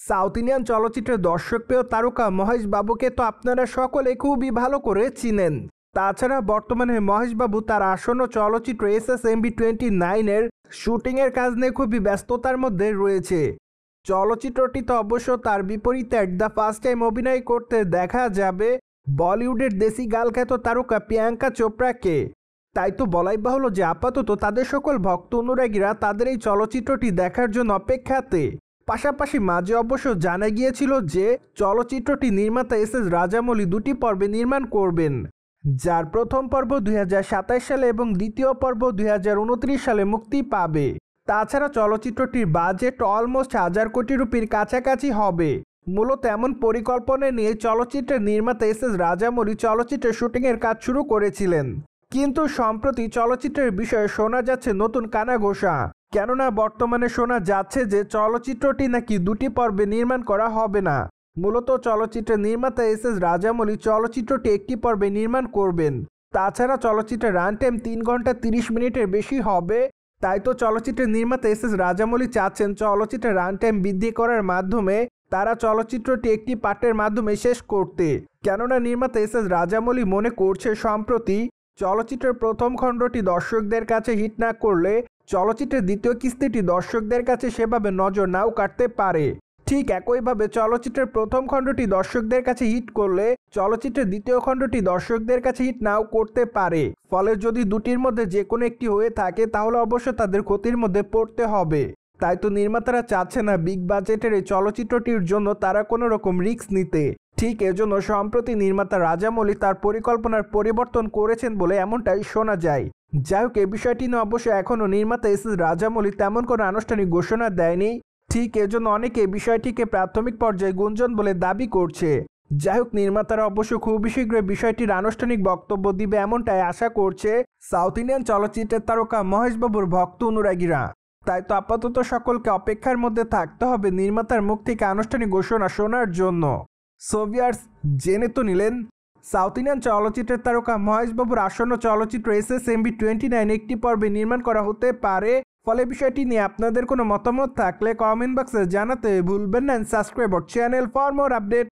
South Indian চলচ্চিত্রের দর্শকপ্রিয় তারকা মহেশ বাবুকে তো আপনারা সকলে খুবই ভালো করে চিনেন। তাছাড়া বর্তমানে মহেশ বাবু তার আসন্ন চলচ্চিত্র SSMB29-এর শুটিংয়ের কাজ নিয়ে খুবই ব্যস্ততার মধ্যে রয়েছে। চলচ্চিত্রটিতে অবশ্য তার বিপরীতে দ্য ফার্স্ট টাইম অভিনয় করতে দেখা যাবে বলিউডের দেশি গালখ্যাত তারকা প্রিয়াঙ্কা চোপড়াকে। তাই তো বলাই বাহুল্য যে আপাতত তাদের সকল ভক্ত অনুরাগীরা তাদের এই চলচ্চিত্রটি দেখার জন্য অপেক্ষাতে। পাশাপাশি মাঝে অবশ্য জানা গিয়েছিল যে চলচ্চিত্রটি নির্মাতা SS রাজামৌলি দুটি পর্বে নির্মাণ করবেন, যার প্রথম পর্ব 2027 সালে এবং দ্বিতীয় পর্ব 2029 সালে মুক্তি পাবে। তাছাড়া চলচ্চিত্রটির বাজেট অলমোস্ট 1000 কোটি রুপির কাছাকাছি হবে। মূলত এমন পরিকল্পনা নিয়ে চলচ্চিত্রের নির্মাতা SS রাজামৌলি চলচ্চিত্রের শুটিংয়ের কাজ শুরু করেছিলেন। কিন্তু সম্প্রতি চলচ্চিত্রের বিষয়ে শোনা যাচ্ছে নতুন কানাঘোষা। কেননা বর্তমানে শোনা যাচ্ছে যে চলচ্চিত্রটি নাকি দুটি পর্বে নির্মাণ করা হবে না। মূলত চলচ্চিত্রের নির্মাতা SS রাজামৌলি চলচ্চিত্রটি একটি পর্বে নির্মাণ করবেন। তাছাড়া চলচ্চিত্রের রান টাইম 3 ঘন্টা 30 মিনিটের বেশি হবে। তাই তো চলচ্চিত্রের নির্মাতা SS রাজামৌলি চাচ্ছেন চলচ্চিত্রের রান টাইম বৃদ্ধি করার মাধ্যমে তারা চলচ্চিত্রটি একটি পার্টের মাধ্যমে শেষ করতে। কেননা নির্মাতা SS রাজামৌলি মনে করছে সম্প্রতি চলচ্চিত্রের প্রথম খণ্ডটি দর্শকদের কাছে হিট না করলে চলচ্চিত্রের দ্বিতীয় কিস্তিটি দর্শকদের কাছে সেভাবে নজর নাও কাটতে পারে। ঠিক একইভাবে চলচ্চিত্রের প্রথম খণ্ডটি দর্শকদের কাছে হিট করলে চলচ্চিত্রের দ্বিতীয় খণ্ডটি দর্শকদের কাছে হিট নাও করতে পারে। ফলে যদি দুটির মধ্যে যে কোনো একটি হয়ে থাকে তাহলে অবশ্য তাদের ক্ষতির মধ্যে পড়তে হবে। তাই তো নির্মাতারা চাচ্ছে না বিগ বাজেটের এই চলচ্চিত্রটির জন্য তারা কোনো রকম রিস্ক নিতে। ঠিক এজন্য সম্প্রতি নির্মাতা রাজামৌলি তার পরিকল্পনার পরিবর্তন করেছেন বলে এমনটাই শোনা যায়। যাই হোক, এই বিষয়টি নিয়ে অবশ্য এখনও নির্মাতা SS রাজামৌলি তেমন কোনো আনুষ্ঠানিক ঘোষণা দেয়নি। ঠিক এজন্য অনেকে বিষয়টিকে প্রাথমিক পর্যায়ে গুঞ্জন বলে দাবি করছে। যাই হোক, নির্মাতারা অবশ্য খুবই শীঘ্রই বিষয়টির আনুষ্ঠানিক বক্তব্য দিবে এমনটাই আশা করছে সাউথ ইন্ডিয়ান চলচ্চিত্রের তারকা মহেশ বাবুর ভক্ত অনুরাগীরা। তাই তো আপাতত সকলকে অপেক্ষার মধ্যে থাকতে হবে নির্মাতার মুখ থেকে আনুষ্ঠানিক ঘোষণা শোনার জন্য। সো ভিউয়ার্স, জেনে তো নিলেন সাউথ ইন্ডিয়ান চলচ্চিত্রের তারকা মহেশ বাবুর আসন্ন চলচ্চিত্র SSMB29 একটি পর্বে নির্মাণ করা হতে পারে। ফলে বিষয়টি নিয়ে আপনাদের কোনো মতামত থাকলে কমেন্ট বক্সে জানাতে ভুলবেন না। Subscribe our channel for more update.